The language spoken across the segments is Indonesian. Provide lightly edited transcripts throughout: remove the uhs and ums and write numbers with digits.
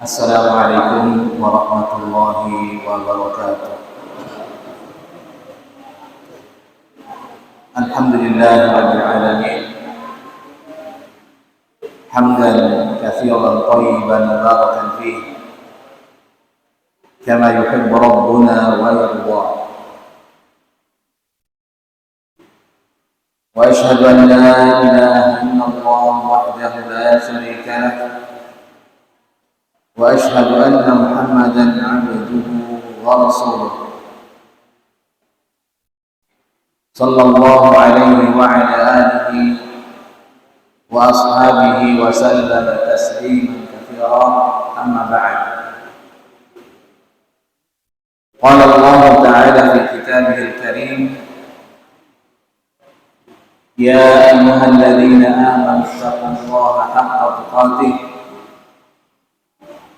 Assalamualaikum warahmatullahi wabarakatuh. Alhamdulillahirabbil alamin. Hamdan katsiran thayyiban mubarakan fihi kama yuhibbu rabbuna wa yarda. Wa asyhadu an la ilaha illallah wahdahu la syarika lahu wa asyhadu anna Muhammadan 'abduhu wa rasuluh sallallahu alaihi wa ala alihi wa ashabihi wa sallama tasliman katsiran, amma ba'd. Qala Allah ta'ala fi kitabihil karim, ya ayyuhalladzina amanu taqullaha haqqa tuqatih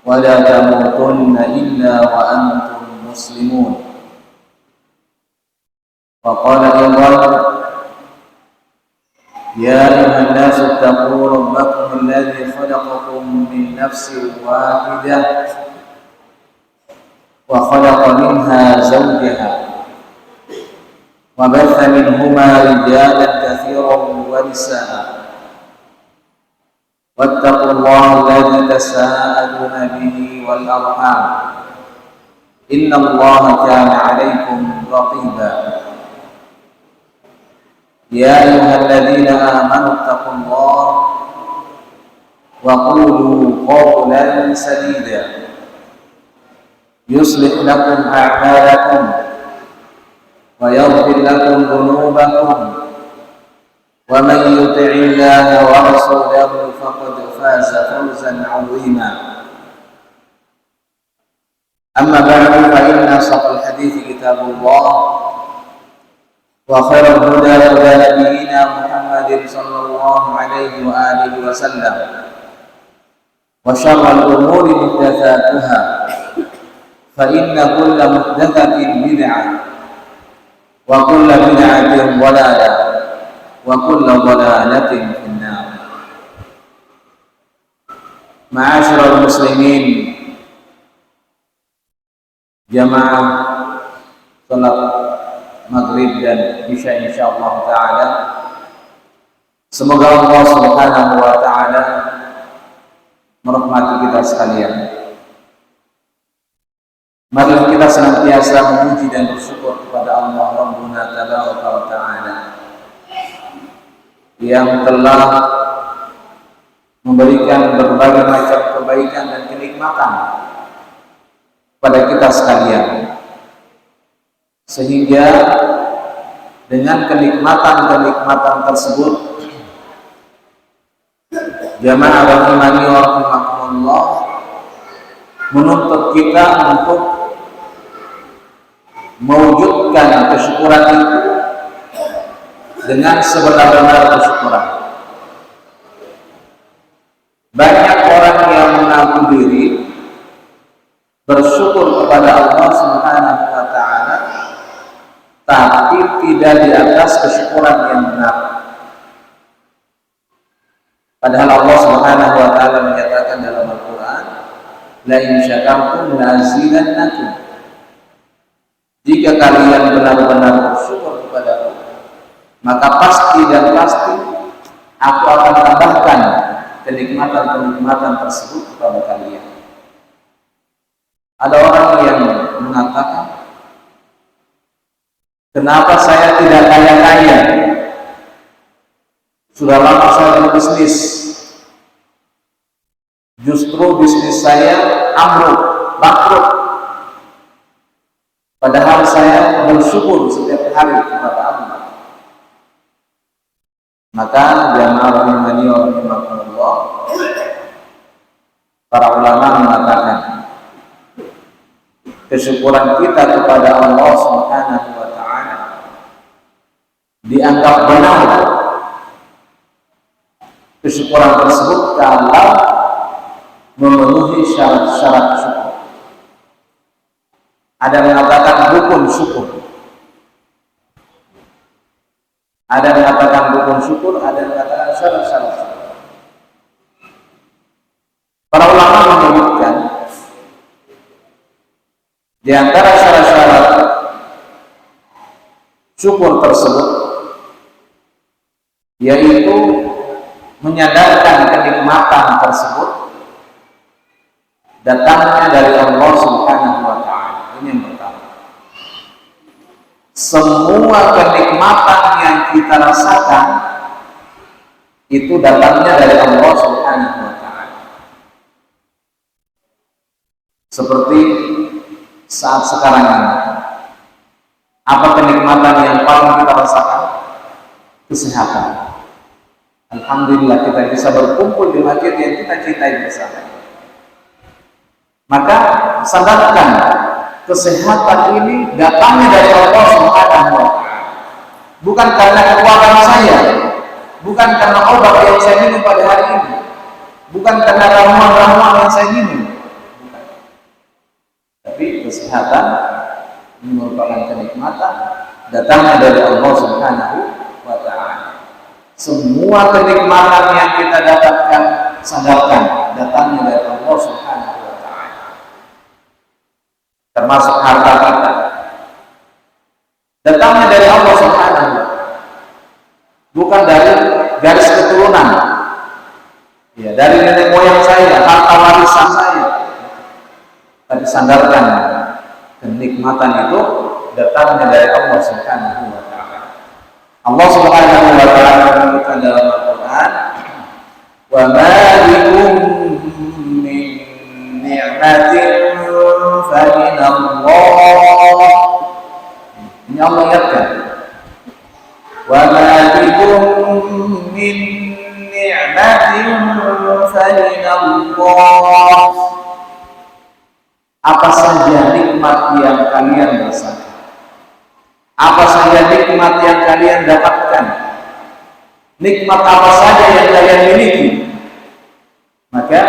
wa la tamutunna illa wa antum muslimun. Wa qala aidan, ya ayyuhan nasu ittaqu rabbakum alladzi khalaqakum min nafsin wahidah wa khalaqa minha zawjaha wa batha minhuma rijalan katsiran wa nisaa'a. واتقوا الله الذي تساءلون به والأرحام إن الله كان عليكم رقيبا. يا أيها الذين آمنوا اتقوا الله وقولوا قولا سديدا يصلح لكم أعمالكم ويغفر لكم ذنوبكم ومن يطع الله ورسوله فقد فاز فوزا عظيما. أما بعد فإن أصدق الحديث كتاب الله وخير الهدى هدى نبينا محمد صلى الله عليه وآله وسلم وشر الأمور محدثاتها فإن كل محدثة بدعة وكل بدعة ضلالة wa kullu dhalalatin finnar. Ma'asyiral muslimin, jamaah salat maghrib dan isya insyaallah taala, semoga Allah Subhanahu wa taala merahmati kita sekalian. Mari kita senantiasa memuji dan bersyukur kepada Allah Rabbuna tabaraka wa taala yang telah memberikan berbagai macam kebaikan dan kenikmatan pada kita sekalian, sehingga dengan kenikmatan-kenikmatan tersebut jamaah rahimani wa rahimakumullah menuntut kita untuk mewujudkan kesyukuran itu dengan sebenar-benar kesyukuran. Banyak orang yang mengaku diri bersyukur kepada Allah Subhanahu wa taala, tapi tidak di atas kesyukuran yang benar. Padahal Allah Subhanahu wa taala menyatakan dalam Al-Qur'an, la in syakartum la azidannakum. Jika kalian benar-benar bersyukur kepada Allah, maka pasti dan pasti aku akan tambahkan kenikmatan-kenikmatan tersebut kepada kalian. Ada orang yang mengatakan, kenapa saya tidak kaya-kaya? Sudah lama saya berbisnis, justru bisnis saya ambruk, bangkrut. Padahal saya bersyukur setiap hari kepada Allah. Maka jamaah rahimani wa rahimakumullah, para ulama mengatakan kesyukuran kita kepada Allah Subhanahu wa taala dianggap benar kesyukuran tersebut kalau memenuhi syarat-syarat syukur. Ada yang mengatakan rukun syukur, ada yang mengatakan rukun syukur, ada yang mengatakan syarat-syarat syukur. Para ulama menyebutkan Di antara syarat-syarat syukur tersebut yaitu menyadarkan kenikmatan tersebut datangnya dari Allah Subhanahu wa Ta'ala. Ini yang pertama. Semua kenikmatan yang kita rasakan itu datangnya dari Allah Subhanahu wa Ta'ala. Seperti saat sekarang ini, apa kenikmatan yang paling kita rasakan? Kesehatan. Alhamdulillah kita bisa berkumpul di masjid yang kita cintai bersama. Maka sadarkan kesehatan ini datangnya dari Allah Subhanahu wa Ta'ala. Bukan karena kekuatan saya, bukan karena obat yang saya minum pada hari ini, bukan karena ramuan-ramuan yang saya minum, bukan. Tapi kesehatan ini merupakan kenikmatan datangnya dari Allah Subhanahu wa Ta'ala. Semua kenikmatan yang kita dapatkan, sadarkan datangnya dari Allah Subhanahu wa Ta'ala. Termasuk harta kita datangnya dari Allah Subhanahu wa Ta'ala, bukan dari garis keturunan, ya, dari nenek moyang saya, harta warisan saya. Tapi sandarkan kenikmatan itu datangnya dari Allah Subhanahu wa Ta'ala. Allah Subhanahu wa Ta'ala menyebutkan dalam Al-Quran, wa ma bikum min ni'matin fa min Allah. Ini Allah ingatkan, wa ma bikum min ni'matin fa min Allah. Apa saja nikmat yang kalian rasakan, apa saja nikmat yang kalian dapatkan, nikmat apa saja yang kalian miliki, maka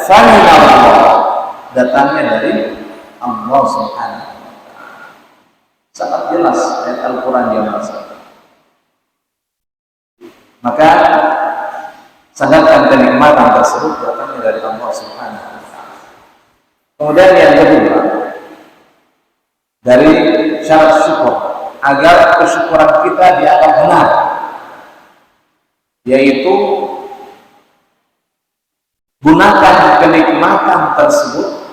faminallah, datangnya dari Allah Subhanahu wa Ta'ala. Sangat jelas ayat Al-Quran yang maksud. Maka sadarkan kenikmatan tersebut datangnya dari Allah Subhanahu wa Ta'ala. Kemudian yang kedua, dari syarat syukur agar kesyukuran kita dianggap benar, yaitu gunakan kenikmatan tersebut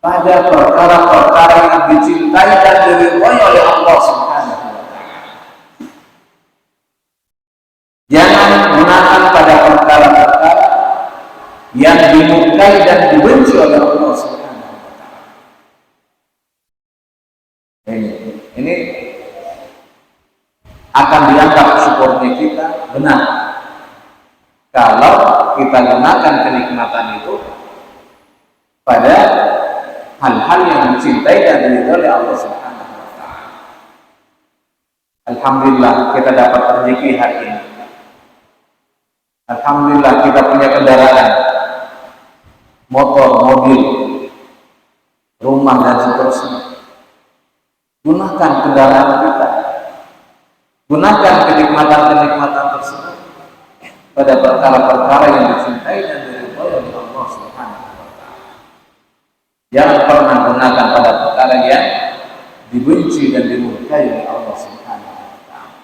pada perkara-perkara yang dicintai dan diridhai oleh Allah Subhanahu wa Ta'ala. Jangan gunakan pada perkara-perkara yang dimurkai dan dibenci oleh Allah Subhanahu wa Ta'ala. Ini akan dianggap syukurnya kita benar kalau kita gunakan kenikmatan itu pada hal-hal yang dicintai dan diridhai oleh Allah Subhanahu wa Ta'ala. Alhamdulillah kita dapat rezeki hari ini. Alhamdulillah kita punya kendaraan, motor, mobil, rumah dan seterusnya. Gunakan kendaraan kita, gunakan kenikmatan-kenikmatan tersebut pada perkara-perkara yang dicintai dan diridhai oleh Allah Subhanahu wa Ta'ala. Jangan pernah gunakan pada perkara yang dibenci dan dimurkai oleh Allah Subhanahu wa Ta'ala.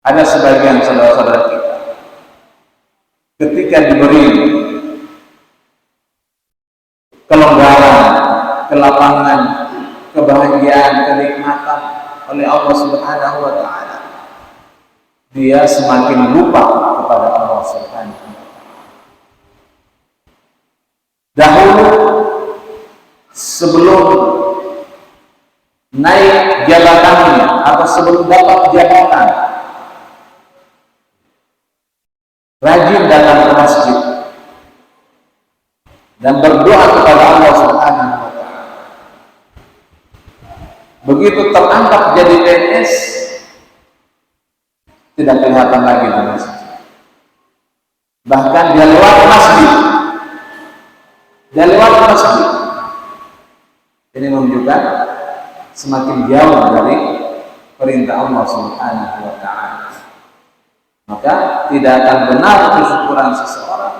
Ada sebagian saudara-saudara kita ketika diberi kelonggaran, kelapangan, kebahagiaan, kenikmatan oleh Allah Subhanahu wa Ta'ala, dia semakin lupa kepada Allah Subhanahu wa Ta'ala. Dahulu sebelum naik jabatannya atau sebelum dapat jabatan, rajin datang ke masjid dan berdoa kepada Allah Subhanahu wa Ta'ala. Begitu terangkat jadi PNS, tidak kelihatan lagi di masjid. Bahkan dia lewat masjid, ini menunjukkan semakin jauh dari perintah Allah Subhanahu wa Ta'ala. Maka tidak akan benar kesyukuran seseorang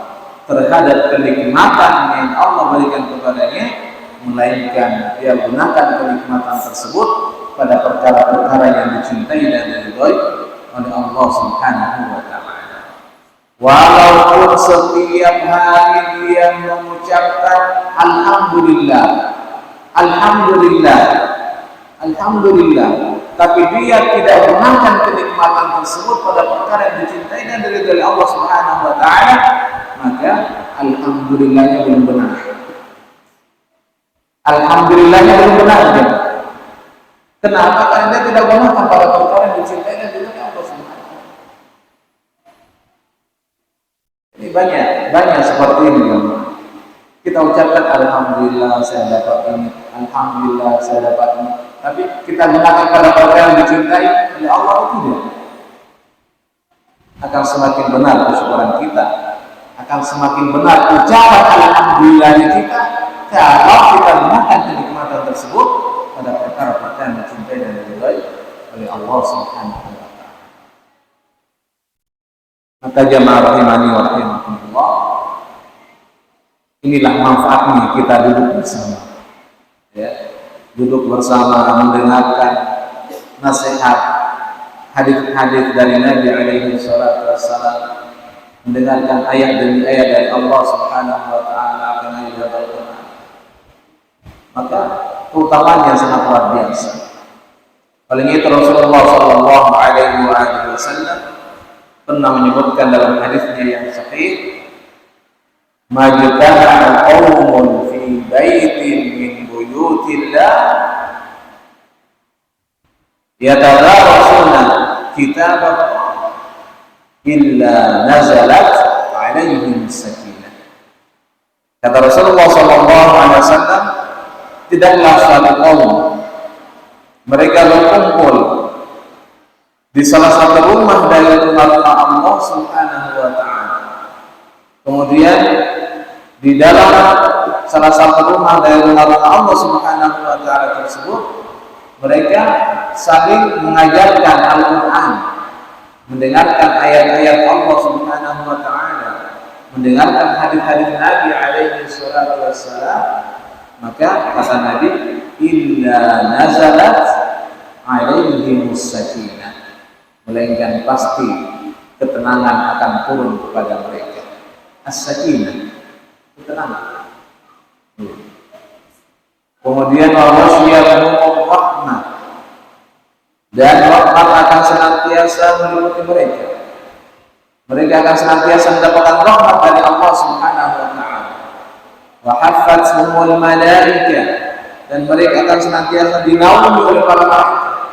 terhadap kenikmatan yang Allah berikan kepadanya melainkan dia gunakan kenikmatan tersebut pada perkara-perkara yang dicintai dan diridhoi oleh Allah Subhanahu wa taala. Walaupun setiap hari dia mengucapkan alhamdulillah, alhamdulillah, alhamdulillah, tapi dia tidak gunakan kenikmatan tersebut pada perkara yang dicintai dan diridhoi oleh Allah Subhanahu wa taala, maka alhamdulillahnya belum benar. Alhamdulillahnya belum benar. Kenapa? Karena dia tidak gunakan pada perkara yang dicintai dan diridhoi Allah Subhanahu wa taala. Ini banyak seperti ini, teman-teman. Kita ucapkan alhamdulillah saya dapat ini, alhamdulillah saya dapat ini, tapi kita gunakan pada perkara yang dicintai oleh Allah itu tidak. Akan semakin benar kesyukuran kita, akan semakin benar ucapan alhamdulillahnya kita kalau kita gunakan kenikmatan tersebut pada perkara-perkara yang dicintai dan diridhoi oleh Allah Subhanahu wa taala. Maka jamaah rahimani wa rahimakumullah, inilah manfaatnya kita duduk bersama, ya, duduk bersama mendengarkan nasihat, hadis-hadis dari Nabi alaihi salatu wassalam, mendengarkan ayat demi ayat dari Allah Subhanahu wa taala karena ayat Al-Qur'an. Maka keutamanya sangat luar biasa. Oleh itu Rasulullah sallallahu alaihi wasallam pernah menyebutkan dalam hadisnya yang sahih, majtama'a qaumun fi baitin min buyutillah yatadarasuna kitaballah illa nazalat alaihim sakinah. Kata Rasulullah sallallahu alaihi wasallam, tidaklah suatu kaum mereka berkumpul di salah satu rumah dari rumah Allah Subhanahu wa taala. Kemudian di dalam salah satu rumah dari rumah Allah Subhanahu wa taala tersebut, mereka saling mengajarkan Al-Qur'an, mendengarkan ayat-ayat Allah Subhanahu wa taala, mendengarkan hadis-hadis Nabi alaihi salatu wassalam. Maka kata Nabi, illa nazalat alaihimus sakinah, melainkan pasti ketenangan akan turun kepada mereka. As-sakinah, ketenangan. Kemudian wasyiyatuhum rahmah, dan rahmat akan senantiasa meliputi mereka. Mereka akan senantiasa mendapatkan rahmat dari Allah Subhanahu wa taala. Wa haffathumul malaikah, dan mereka akan senantiasa dinaungi oleh para malaikat.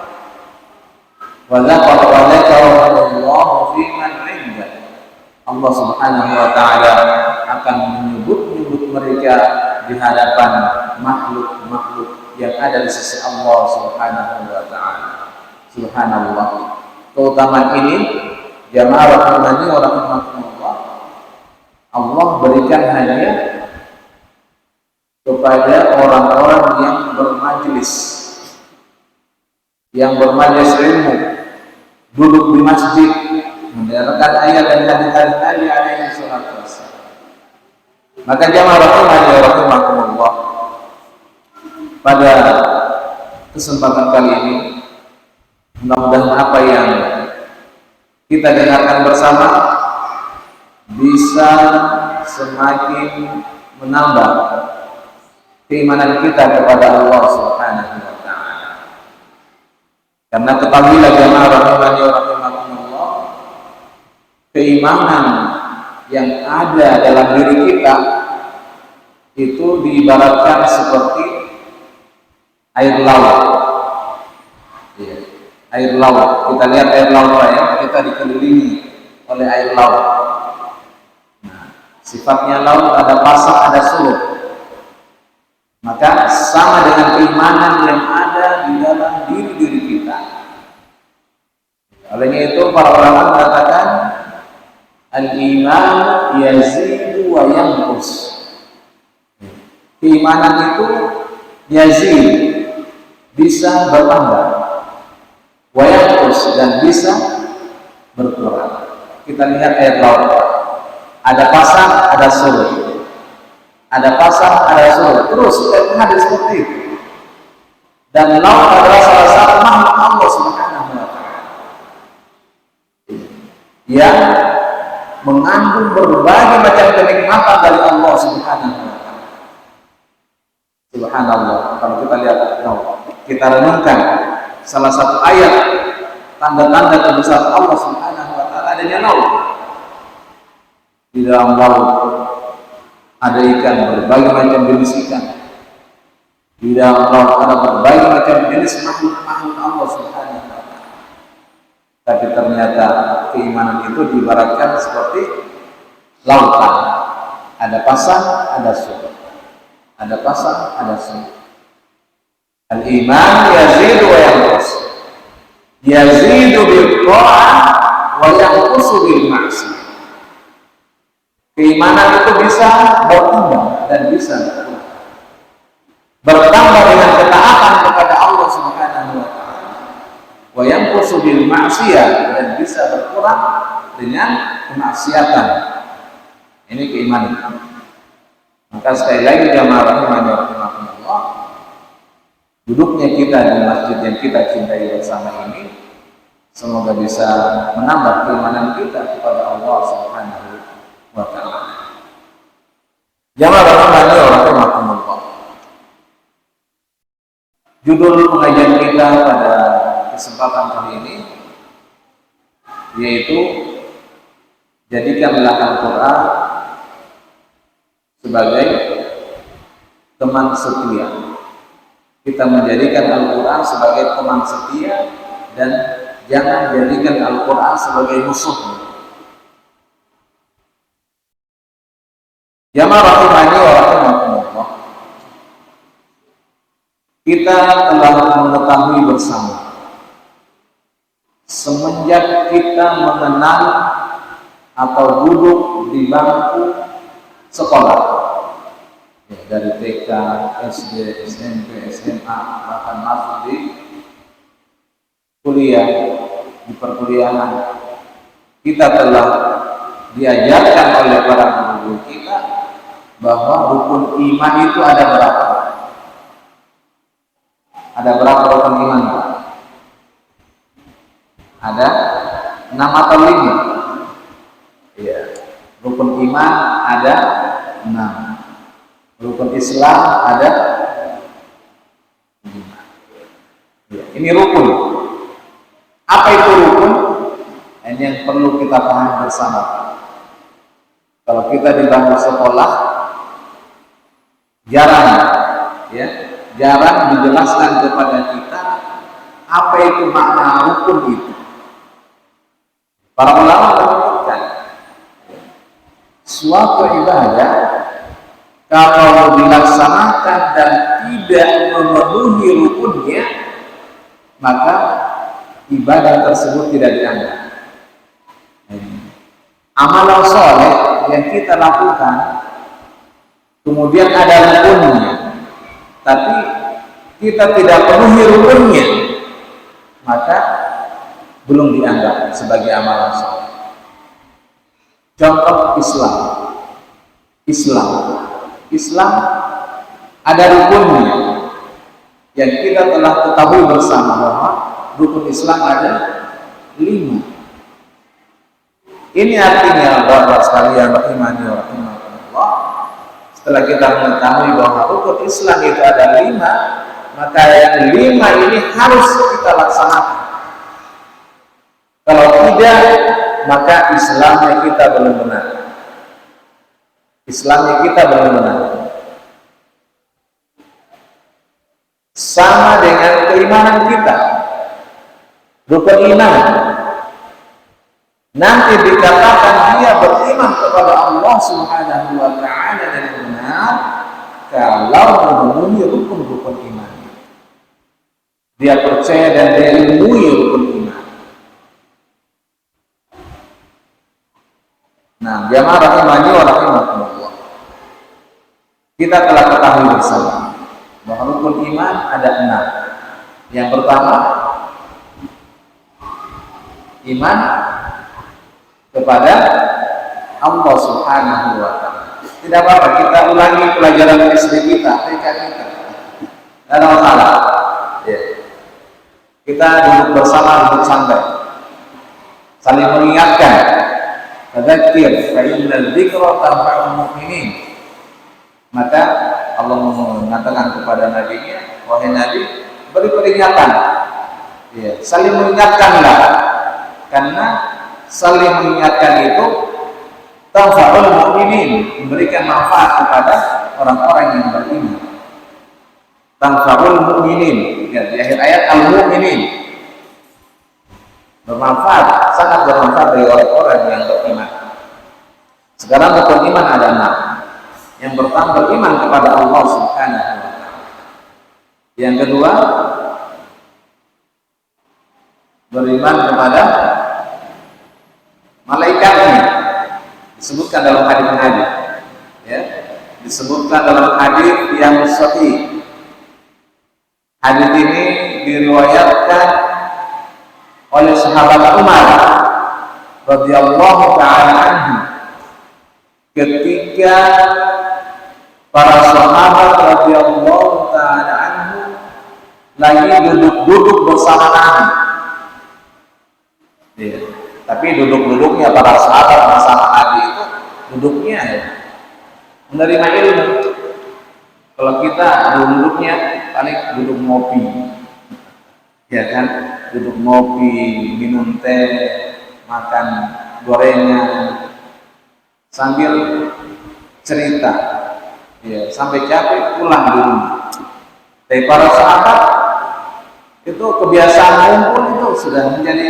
Wa dzakarallahu fi man 'inda, Allah Subhanahu wa taala akan menyebut mereka di hadapan makhluk-makhluk yang ada di sisi Allah Subhanahu wa taala. Subhanallah. Keutamaan ini jamaah rahimani wa rahimakumullah, Allah berikan hanya kepada orang-orang yang bermajlis ilmu, duduk di masjid, mendengarkan ayat dan hadis-hadis Nabi alaihi salatu wassalam. Maka jamaah rahimani wa rahimakumullah, pada kesempatan kali ini mudah-mudahan apa yang kita dengarkan bersama bisa semakin menambah keimanan kita kepada Allah Subhanahu wa taala. Karena ketahuilah jamaah rahimani wa rahimakumullah, keimanan yang ada dalam diri kita itu diibaratkan seperti air laut. Ya, air laut. Kita lihat air laut ya, kita dikelilingi oleh air laut. Nah, sifatnya laut ada pasang, ada surut. Maka sama dengan keimanan yang ada di dalam diri kita. Olehnya itu para ulama mengatakan al-iman yazidu wa yanqus. Keimanan itu yazid, bisa bertambah, wa yanqus, dan bisa berkurang. Kita lihat ayat laut, ada pasang, ada surut. ada pasang, ada surut, terus setiap hari seperti itu. Dan laut adalah salah satu makhluk Allah Subhanahu wa Ta'ala yang mengandung berbagai macam kenikmatan dari Allah Subhanahu wa Ta'ala. Subhanallah, kalau kita lihat, kita renungkan salah satu ayat tanda-tanda kebesaran Allah Subhanahu wa Ta'ala adanya laut. Di dalam laut ada ikan, berbagai macam jenis ikan. Di dalam laut ada berbagai macam jenis makhluk-makhluk Allah Subhanahu wa Ta'ala. Tapi ternyata keimanan itu diibaratkan seperti lautan. Ada pasang, ada surut. Ada pasang, ada surut. Al-iman yazidu wa yanqus. Yazidu bil qa'ah wa yanqusu bil ma'siyah. Keimanan itu bisa bertambah dan bisa bertambah dengan ketaatan kepada Allah Subhanahu wa Ta'ala. Wa yanqusu bil ma'siyah, dan bisa berkurang dengan kemaksiatan. Ini keimanan. Maka sekali lagi jamaah rahimani wa rahimakumullah, duduknya kita di masjid yang kita cintai bersama ini semoga bisa menambah keimanan kita kepada Allah Subhanahu wa Ta'ala. Jamaah rahimani wa rahimakumullah, judul pengajian kita pada kesempatan kali ini yaitu jadikanlah Al-Quran sebagai teman setia. Kita menjadikan Al-Quran sebagai teman setia dan jangan jadikan Al-Quran sebagai musuh. Jamaah rahimani wa rahimakumullah, kita telah mengetahui bersama semenjak kita mengenal atau duduk di bangku sekolah, ya, dari TK, SD, SMP, SMA, bahkan masuk di kuliah, di perkuliahan, kita telah diajarkan oleh para guru kita bahwa rukun iman itu ada berapa? Ada berapa rukun iman? Ada 6 atau 5? Ya. Rukun iman ada 6. Rukun Islam ada 5. Ya. Ini rukun. Apa itu rukun? Ini yang perlu kita pahami bersama. Kalau kita di bangku sekolah, jarang dijelaskan kepada kita apa itu makna rukun itu. Para ulama menyebutkan suatu ibadah kalau dilaksanakan dan tidak memenuhi rukunnya, maka ibadah tersebut tidak dianggap. Amalan soleh yang kita lakukan kemudian ada rukunnya, tapi kita tidak penuhi rukunnya, maka belum dianggap sebagai amalan soleh. Contoh Islam ada rukunnya yang kita telah ketahui bersama bahwa rukun Islam ada 5. Ini artinya bapak sekalian rahimani wa rahimakumullah, setelah kita mengetahui bahwa rukun Islam itu ada 5, maka yang 5 ini harus kita laksanakan. Kalau tidak, maka Islamnya kita belum benar. Sama dengan keimanan kita. Rukun iman nanti dikatakan dia beriman kepada Allah Subhanahu wa Ta'ala dengan benar kalau memenuhi rukun-rukun iman. Dia percaya dan dia ilmui rukun iman. Nah, jamaah rahimani wa rahimakumullah, kita telah ketahui bersama bahwa rukun iman ada 6. Yang pertama, iman kepada Allah Subhanahu wa Ta'ala. Tidak apa-apa, kita ulangi pelajaran SD kita, TK kita. Tidak ada masalah. Ya. Kita duduk bersama, duduk santai, saling mengingatkan. Fadzakir fa innal dzikra tanfa'ul mu'minin. Maka Allah mengatakan kepada nabinya, wahai Nabi, beri peringatan. Ya, saling mengingatkanlah, karena saling mengingatkan itu tanfa'ul mu'minin, memberikan manfaat kepada orang-orang yang beriman. Tanfa'ul mu'minin, ya, di akhir ayat al-mu'minin, bermanfaat, sangat bermanfaat bagi orang-orang yang beriman. Sekarang rukun iman ada 6. Yang pertama, beriman kepada Allah Subhanahu wa ta'ala. Yang kedua, beriman kepada malaikatnya, disebutkan dalam hadis-hadis, ya, disebutkan dalam hadis yang sahih. Hadis ini diriwayatkan oleh sahabat Umar radhiyallahu taala anhu ketika para sahabat radhiyallahu taala anhu lagi duduk-duduk bersama Nabi. Ya. Tapi duduk-duduknya para sahabat bersama Nabi itu duduknya ya, menerima ilmu. Kalau kita duduknya paling duduk ngopi, ya kan, duduk ngopi, minum teh, makan gorengan, sambil cerita, ya, sampai capek pulang di rumah. Tapi para sahabat itu kebiasaan ngumpul itu sudah menjadi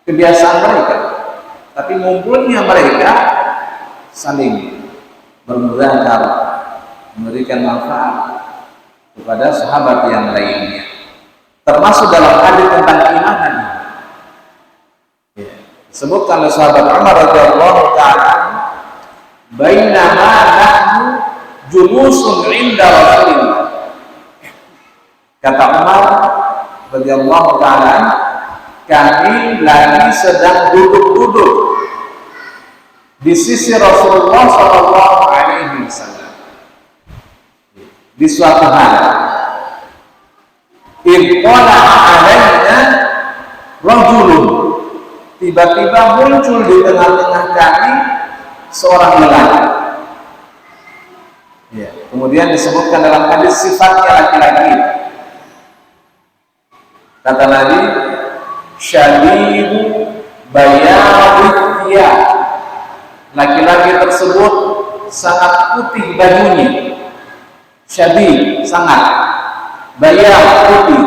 kebiasaan mereka. Tapi ngumpulnya mereka saling bermudahkan, memberikan manfaat kepada sahabat yang lainnya. Termasuk dalam hadis tentang keimanan. Ya. Sebutkan oleh sahabat Umar radhiyallahu taala, "Bainama nahnu julusun 'inda Rasulillah." Kata Umar radhiyallahu taala, kami lagi sedang duduk-duduk di sisi Rasulullah sallallahu alaihi wasallam. Di suatu hari, iqala alaina rajulun, tiba-tiba muncul di tengah-tengah kami seorang lelaki. Ya, kemudian disebutkan dalam hadis sifatnya laki-laki. Kata Nabi, syadidu bayadith thiyab. Laki-laki tersebut sangat putih bajunya. Syadid, sangat. Bayad, putih.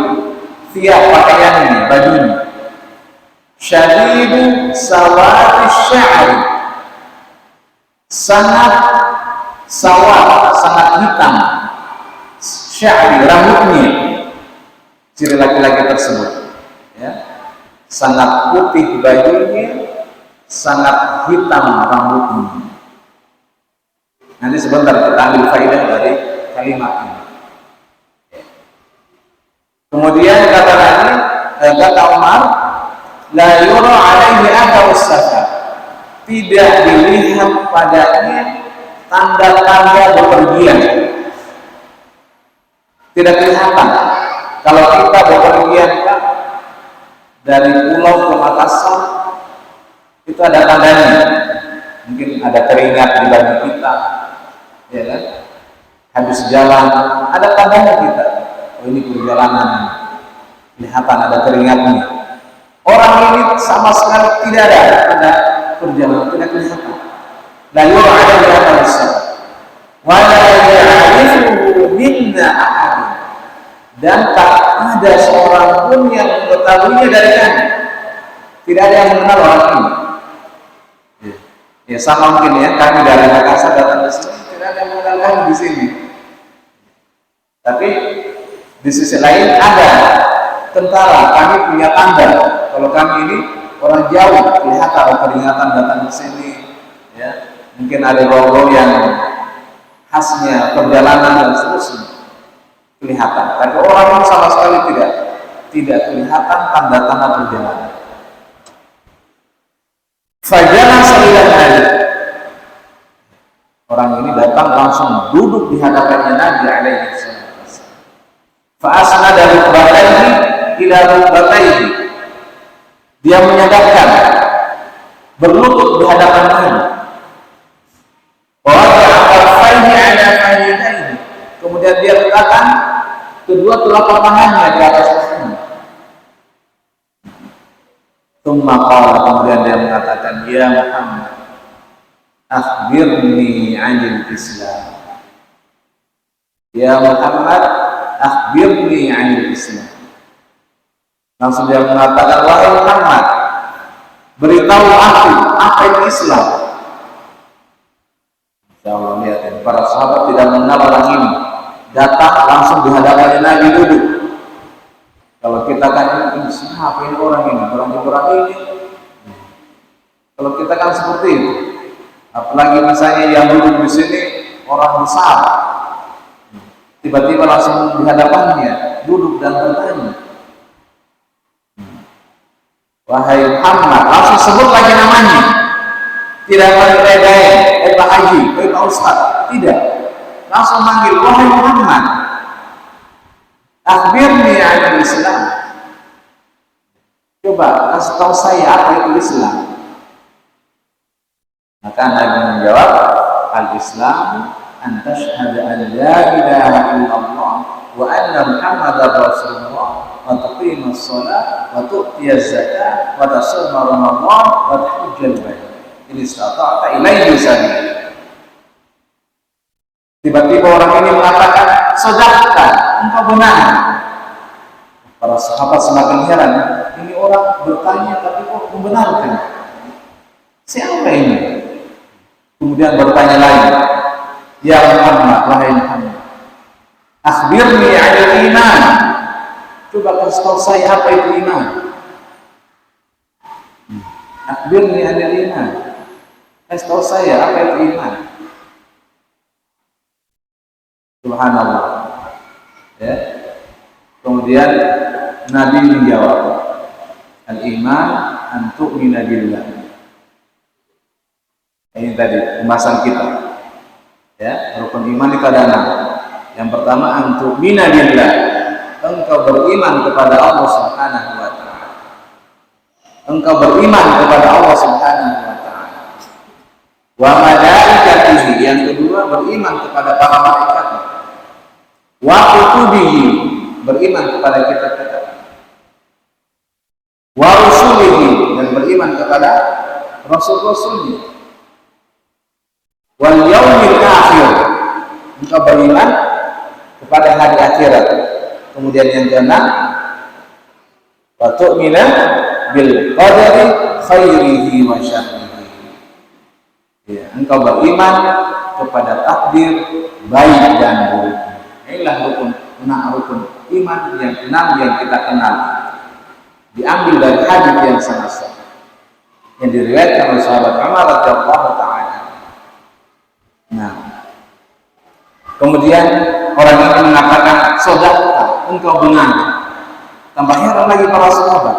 Thiyab, pakaiannya, bajunya. Syadidu sawati sya'ri, sangat sawat, sangat hitam sya'ri, rambutnya. Ciri laki-laki tersebut, ya, sangat putih bajunya, sangat hitam rambutnya. Nanti sebentar kita ambil faedah dari kalimat ini. Kemudian kata Nabi, kata Umar, la yura alaihi atharu safar, tidak dilihat padanya tanda-tanda bepergian. Tidak kelihatan. Kalau kita bepergian kan dari pulau ke Makassar, itu ada tandanya. Mungkin ada keringat di baju kita, ya kan? Habis jalan ada tandanya kita. Oh, ini perjalanan, kelihatan ada keringatnya. Orang ini sama sekali tidak ada perjalanan, tidak kelihatan. Lalu ada di atas wa la ya'rifu minna ahad, dan tak ada seorang pun yang mengetahuinya dari kami. Tidak ada yang mengenal orang ini. Ya sama mungkin ya, kami dari Makassar datang ke sini, tidak ada yang mengenal kami di sini. Tapi di sisi lain ada tentara, kami punya tanda. Kalau kami ini orang jauh, kelihatan peringatan datang ke sini, ya. Mungkin ada logo yang khasnya perjalanan dan seterusnya, kelihatan. Tapi orang sama sekali tidak kelihatan tanda-tanda perjalanan. Fajalan salilan hari, Orang ini datang langsung duduk di hadapannya Nabi alaihi wasallam. Fa asnada rukbatayhi ila rukbatayhi. Dia menyadapkan berlutut di hadapan Nabi. Wa wada'a kaffayhi ala fakhidayhi. Kemudian dia letakkan kedua telapak tangannya di atas lehernya. Tsumma qala, kemudian dia mengatakan, ya Muhammad, akhbirni 'anil Islam. Ya Muhammad, akhbirni 'anil Islam. Langsung dia mengatakan, wahai Muhammad, beritahu aku apa itu Islam. Insyaallah lihat ya, para sahabat tidak mengenal orang ini, datang langsung di hadapan Nabi duduk. Kalau kita kan ini siapa ini orang ini, orang ini. Kalau kita kan seperti itu. Apalagi misalnya yang duduk di sini orang besar, tiba-tiba langsung di hadapannya duduk dan bertanya, wahai Muhammad, langsung sebut lagi namanya, tidak bertanya, Pak Haji, Pak Ustaz, tidak, langsung manggil, wahai Muhammad, akhbirni 'anil Islam. Coba kasih tahu saya apa itu Islam. Maka Nabi menjawab, al-Islam an tashhadu an la ilaha illallah wa anna Muhammadar Rasulullah wa tuqimus shalah wa tu'tiyaz zakah wa tasuma Ramadan wa tahujjal bait in istata'ta ilaihi sabila. Tiba-tiba orang ini mengatakan, sadaqta, engkau benar. Para sahabat semakin heran, ini orang bertanya tapi kok membenarkan. Siapa ini? Kemudian bertanya lagi, ya Muhammad, wahai Muhammad, akhbirni 'anil iman. Coba kasih tahu saya apa itu iman. Akhbirni 'anil iman. Kasih tahu saya apa itu iman. Subhanallah. Ya. Kemudian Nabi menjawab, al-iman an tu'mina billah. Ini tadi pembahasan kita. Ya, rukun iman itu ada 6. Yang pertama, an tu'mina billah. Engkau beriman kepada Allah Subhanahu wa taala. Engkau beriman kepada Allah Subhanahu wa taala. Wa malaikatihi, yang kedua beriman kepada para malaikat. Wa kutubihi, beriman kepada kitab-kitab. Wa rusulihi, dan beriman kepada rasul-rasulnya. Wal yaumil akhir, engkau beriman kepada hari akhirat. Kemudian yang keenam, wa tu'mina bil qadari khairihi wa syarrihi. Ya, engkau beriman kepada takdir baik dan buruk. Inilah rukun iman yang 6 yang kita kenal. Diambil dari hadis yang sangat sahih yang diriwayatkan oleh sahabat Umar radhiyallahu taala. Nah, kemudian orang ini mengatakan, sadaqta, engkau benar. Tambah heran lagi para sahabat.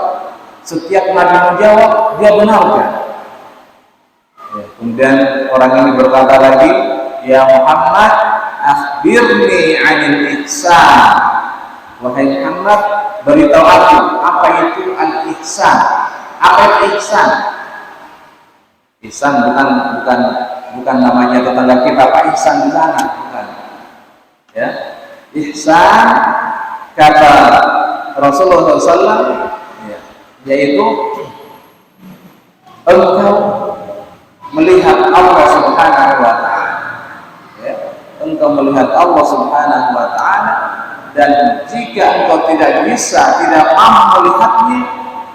Setiap Nabi menjawab, dia benarkan. Ya, kemudian orang ini berkata lagi, ya Muhammad, akhbirni 'anil ihsan. Wahai Muhammad, beritahu aku apa itu al-ihsan. Apa itu ihsan? Ihsan bukan namanya tetangga kita Pak Ihsan di sana, bukan. Ya, ihsan kata Rasulullah SAW, ya, yaitu engkau melihat Allah Subhanahu wa taala. Ya, engkau melihat Allah Subhanahu wa taala, dan jika engkau tidak mampu melihatnya,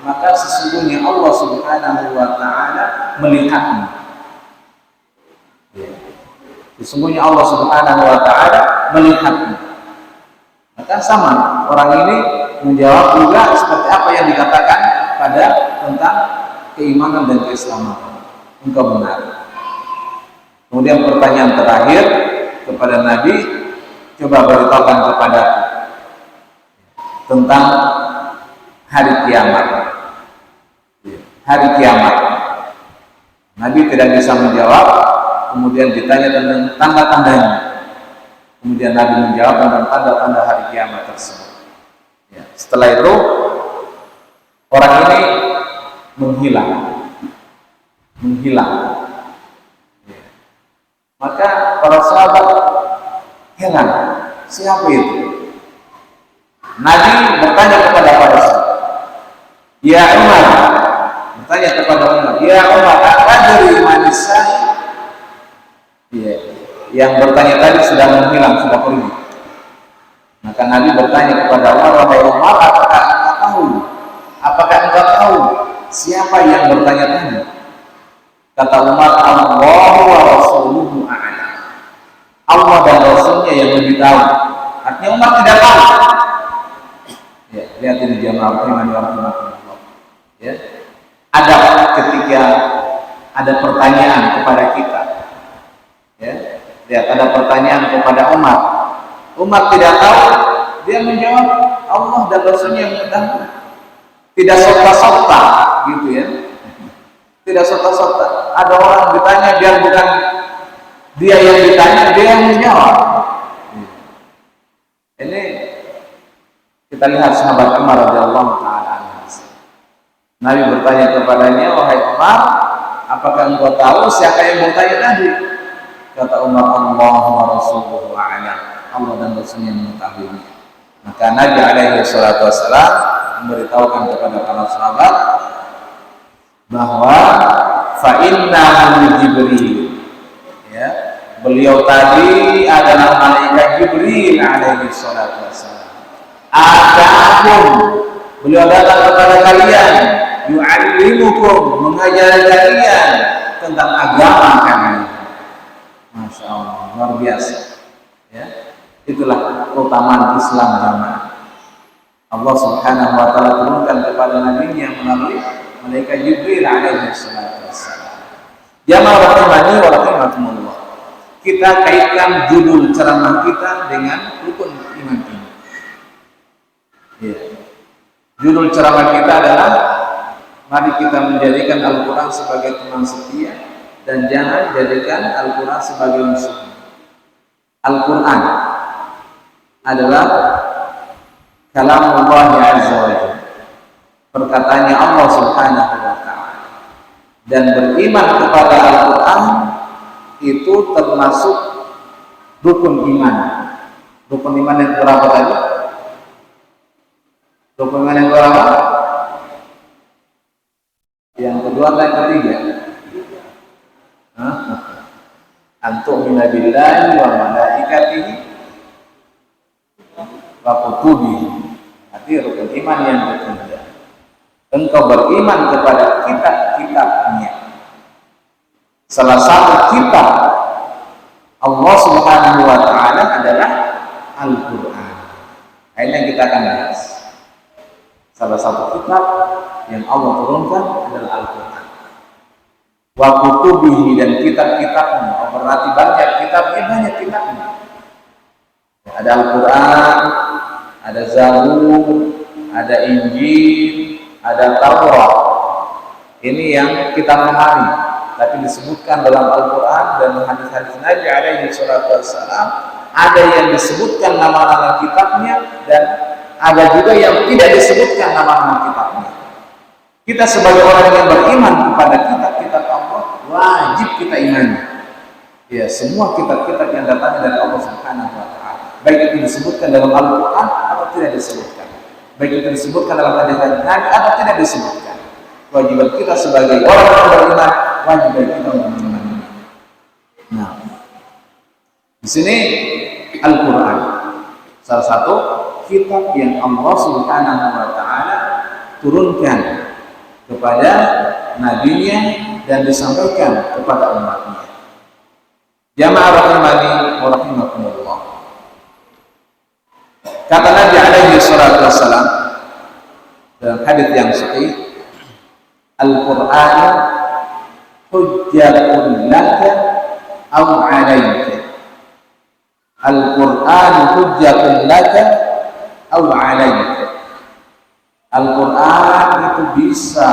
maka sesungguhnya Allah Subhanahu wa taala melihatmu. Ya. Sesungguhnya Allah Subhanahu wa taala melihatmu. Maka sama, orang ini menjawab juga seperti apa yang dikatakan pada tentang keimanan dan keislaman. Engkau benar. Kemudian pertanyaan terakhir kepada Nabi, coba beritahukan kepadaku tentang hari kiamat. Hari kiamat. Nabi tidak bisa menjawab kemudian ditanya tentang tanda-tandanya. Kemudian Nabi menjawab tentang tanda-tanda hari kiamat tersebut. Ya. Setelah itu orang ini menghilang. Ya. Maka para sahabat heran, siapa itu? Nabi bertanya kepada para sahabat, ya Umar, bertanya kepada Umar, ya Umar, atadri manisa? Ya. Yang bertanya tadi sudah menghilang, sudah pergi. Maka Nabi bertanya kepada Umar, wahai Umar, apakah engkau tahu? Apakah engkau tahu siapa yang bertanya tadi? Kata Umar, Allah wa Rasuluhu a'lam. Allah dan Rasulnya yang lebih tahu. Artinya Umar tidak tahu. Ya, lihat ini jamaah rahimahullah. Ya, ada ketika ada pertanyaan kepada kita. Ya, lihat ada pertanyaan kepada Umar. Umar tidak tahu, dia menjawab Allah dan Rasulnya yang mengetahui. Tidak sota-sota, gitu ya. Tidak sota-sota. Ada orang ditanya, biar bukan dia yang ditanya, dia yang menjawab. Ini kita lihat sahabat Umar radhiyallahu taala anhu. Nabi bertanya kepadanya, wahai Umar, apakah engkau tahu siapa yang bertanya tadi? Kata Umar, Allah wa Rasuluhu a'lam. Allah dan Rasulnya mengetahui. Maka Nabi alaihi salatu wassalam memberitahukan kepada para sahabat bahwa fa innahu Jibril, ya, beliau tadi adalah malaikat Jibril alaihi salatu wassalam. Adapun beliau datang kepada kalian, yu'allimukum, mengajari kalian tentang agama kalian. Masya Allah, luar biasa. Ya, itulah keutamaan Islam jamaah. Allah Subhanahu wa taala turunkan kepada nabinya melalui malaikat Jibril alaihi salatu wassalam. Jamaah rahimani wa rahimakumullah. Kita kaitkan judul ceramah kita dengan rukun iman ini. Ya. Judul ceramah kita adalah mari kita menjadikan Al-Quran sebagai teman setia dan jangan jadikan Al-Quran sebagai musuh. Al-Quran adalah kalamullah azza wa jalla, perkataannya Allah Subhanahu wa taala. Dan beriman kepada Al-Quran itu termasuk rukun iman. Rukun iman yang berapa tadi? Rukun iman yang berapa? Yang kedua dan ketiga. Antu'mina billahi wa malaikatihi wa kutubihi. Arti rukun iman yang ketiga, engkau beriman kepada kitab-kitabnya. Salah satu kitab Allah Subhanahu wa taala adalah Al-Quran. Ini yang kita akan bahas. Salah satu kitab yang Allah turunkan adalah Al-Quran. Wa kutubihi, dan kitab-kitabnya. Berarti banyak kitabnya, banyak kitabnya. Ada Al-Quran, ada Zabur, ada Injil, ada Taurat. Ini yang kita pahami, tapi disebutkan dalam Al-Quran dan hadis-hadis Nabi alaihi salatu wassalam, ada yang disebutkan nama-nama kitabnya dan ada juga yang tidak disebutkan nama-nama kitabnya. Kita sebagai orang yang beriman kepada kitab-kitab Allah, wajib kita imani. Ya, semua kitab-kitab yang datang dari Allah Subhanahu wa taala, baik itu disebutkan dalam Al-Quran atau tidak disebutkan, baik itu disebutkan dalam hadis-hadis Nabi atau tidak disebutkan. Kewajiban kita sebagai orang yang beriman, wajib kita mengimani. Nah, di sini Al-Quran salah satu kitab yang Allah Subhanahu wa taala turunkan kepada nabinya dan disampaikan kepada umatnya. Jamaah rahimani wa rahimakumullah. Kata Nabi alaihi salatu wassalam dalam hadis yang sahih, Al-Qur'an hujjatun laka aw 'alaika. Al-Qur'an hujjatun laka aw 'alaika. Al-Quran itu bisa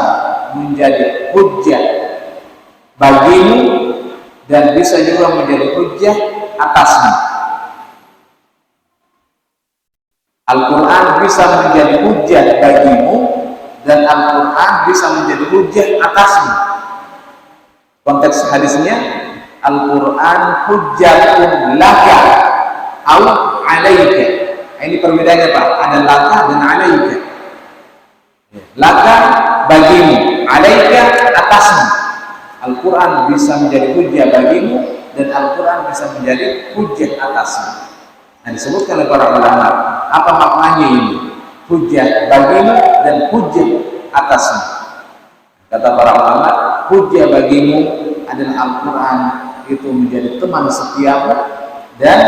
menjadi hujjah bagimu dan bisa juga menjadi hujjah atasmu. Al-Quran bisa menjadi hujjah bagimu dan Al-Quran bisa menjadi hujjah atasmu. Konteks hadisnya, Al-Quran hujjatun laka au alaika. Ini perbedaannya Pak, ada laka dan alaika. Laka bagimu, alaika atasmu. Al-Quran bisa menjadi hujjah bagimu dan Al-Quran bisa menjadi hujjah atasmu. Nah, disebutkan oleh para ulama, apa maknanya ini? Hujjah bagimu dan hujjah atasmu. Kata para ulama, hujjah bagimu adalah Al-Quran itu menjadi teman setiamu, dan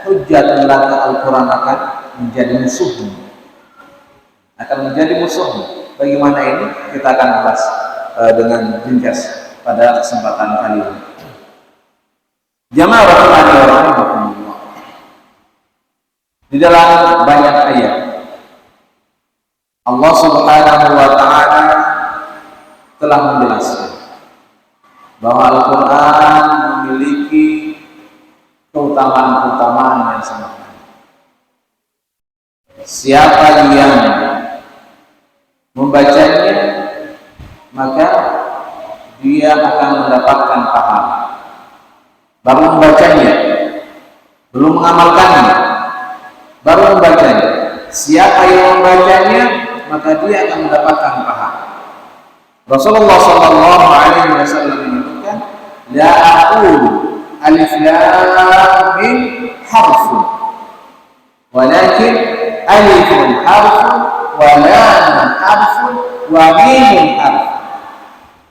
hujjah laka, Al-Quran akan menjadi musuhmu. Akan menjadi musuhmu. Bagaimana ini? Kita akan bahas dengan ringkas pada kesempatan kali ini. Jamaah rahimani wa rahimakumullah. Di dalam banyak ayat Allah Subhanahu wa taala telah menjelaskan bahwa Al-Quran memiliki keutamaan-keutamaan yang sangat banyak. Siapa yang membacanya, maka dia akan mendapatkan pahala. Baru membacanya, belum mengamalkannya, baru membacanya. Siapa yang membacanya, maka dia akan mendapatkan pahala. Rasulullah sallallahu alaihi wasallam menyebutkan, la aqulu alif lam mim harfun, walakin alifun harfun wa lamun harfun wa mimun harfun.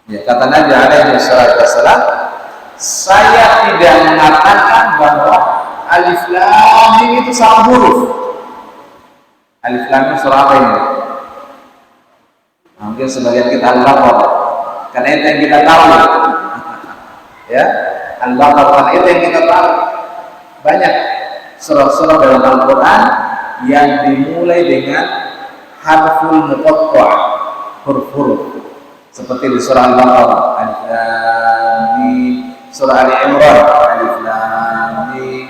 Ya, kata Nabi alaihi wasallam, saya tidak mengatakan bahwa alif lam mim itu satu huruf. Alif lam mim surah apa ini? Mungkin sebagian kita Al-Baqarah, karena itu yang kita tahu. Ya, Al-Baqarah, karena itu yang kita tahu. Banyak surah-surah dalam Al-Quran yang dimulai dengan harful muqatta', huruf-huruf. Seperti di surah Al-Baqarah, Alif Lam Mim, surah Ali Imran, Alif Lam Mim.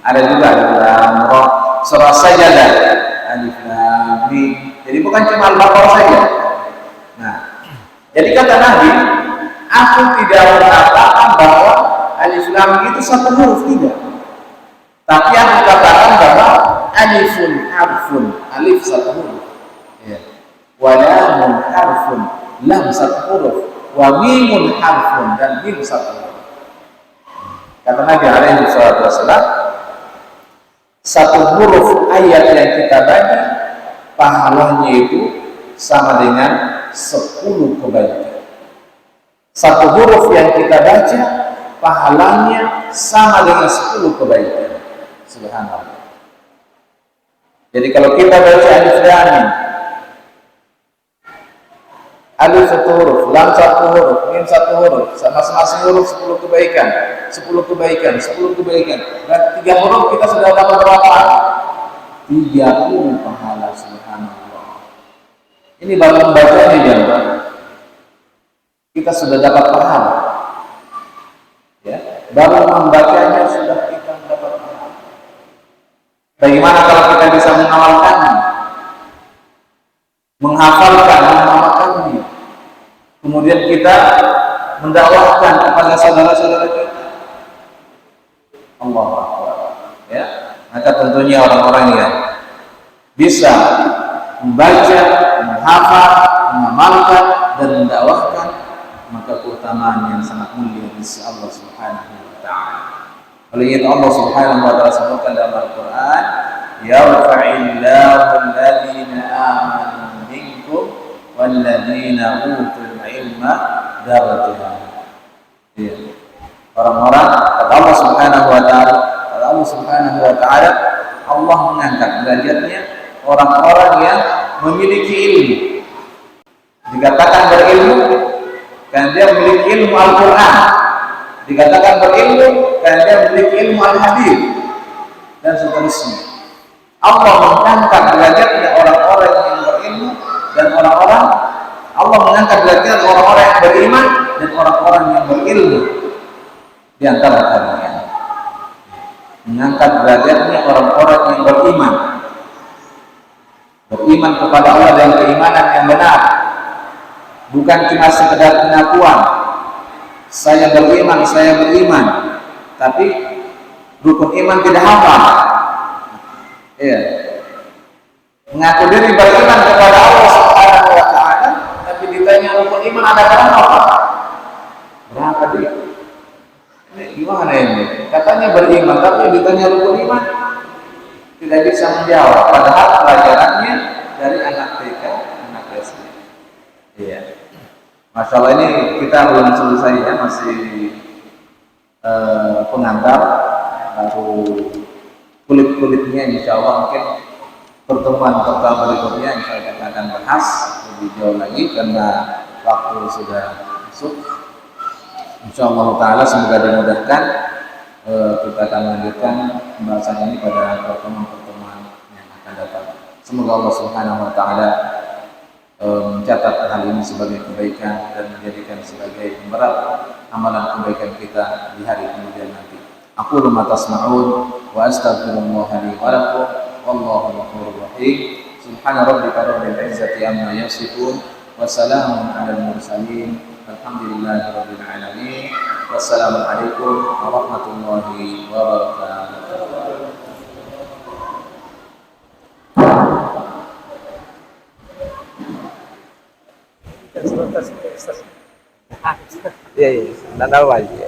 Ada juga Alif Lam Ra, surah Sajadah, Alif Lam Mim. Jadi bukan cuma Al-Baqarah saja. Nah, jadi kata Nabi, aku tidak mengatakan bahwa Alif Lam Mim itu satu huruf, tidak. Tapi aku katakan bahwa alifun harfun, alif satu huruf. Ya. Wa lamun harfun, lam satu huruf, wa mimun harfun, dan mim satu huruf. Kata Nabi alaihi wasallam, satu huruf ayat yang kita baca pahalanya itu sama dengan 10 kebaikan. Satu huruf yang kita baca pahalanya sama dengan 10 kebaikan. Subhanallah. Jadi kalau kita baca alif lam mim, alif satu huruf, lam satu huruf, mim satu huruf, masing-masing huruf 10 kebaikan, 10 kebaikan, 10 kebaikan. Dan 3 huruf kita sudah dapat berapa? 30 pahala. Subhanallah. Ini baru membacanya, jemaah. Kita sudah dapat pahala. Ya, baru membacanya sudah kita dapat pahala. Bagaimana kalau kita bisa mengamalkannya, menghafalkan, mengamalkannya, kemudian kita mendakwahkan kepada saudara-saudara kita? Allahu Akbar. Ya, maka tentunya orang-orang yang bisa membaca, menghafal, mengamalkan, dan mendakwahkan, maka keutamaan yang sangat mulia di sisi Allah Subhanahu wa taala. Oleh itu Allah Subhanahu wa taala sebutkan dalam Al-Qur'an, yarfa'illahu alladhina amanu minkum walladhina utul ilma darajat. Ya. Orang-orang, kata Allah Subhanahu wa taala, Allah mengangkat derajatnya orang-orang yang memiliki ilmu. Dikatakan berilmu karena dia memiliki ilmu Al-Quran, dikatakan berilmu karena dia memiliki ilmu Al-Hadis, dan seterusnya. Allah mengangkat derajatnya orang-orang yang berilmu, dan Allah mengangkat derajatnya orang-orang yang beriman dan orang-orang yang berilmu di antara kalian. Mengangkat derajatnya orang-orang yang beriman. Beriman kepada Allah dan keimanan yang benar. Bukan cuma sekedar pengakuan. Saya beriman, tapi rukun iman tidak hafal. Iya. Mengaku diri beriman kepada Allah Subhanahu wa taala, tapi ditanya rukun iman ada berapa? Berapa dia? Ini gimana ini? Katanya beriman, tapi ditanya rukun iman tidak bisa menjawab. Padahal pelajarannya dari anak TK, anak SD. Iya. Masalah ini kita belum selesai ya, masih pengantar, baru kulit-kulitnya insya Allah mungkin pertemuan berikutnya insya Allah kita akan bahas lebih jauh lagi karena waktu sudah masuk. Insya Allah Ta'ala semoga dimudahkan, kita akan lanjutkan pembahasan ini pada pertemuan-pertemuan yang akan datang. Semoga Allah Subhanahu Wa Ta'ala mencatat hal ini sebagai kebaikan dan menjadikan sebagai pemberat amalan kebaikan kita di hari kemudian nanti. Aku ma tasma'un wa astaghfirullah li wa lakum wallahu ghafurur rahim. Subhana rabbika rabbil izzati amma yasifun wa salamun 'alal mursalin walhamdulillahi rabbil alamin. Wassalamu alaikum warahmatullahi wabarakatuh. Iya, iya, tidak tahu aja.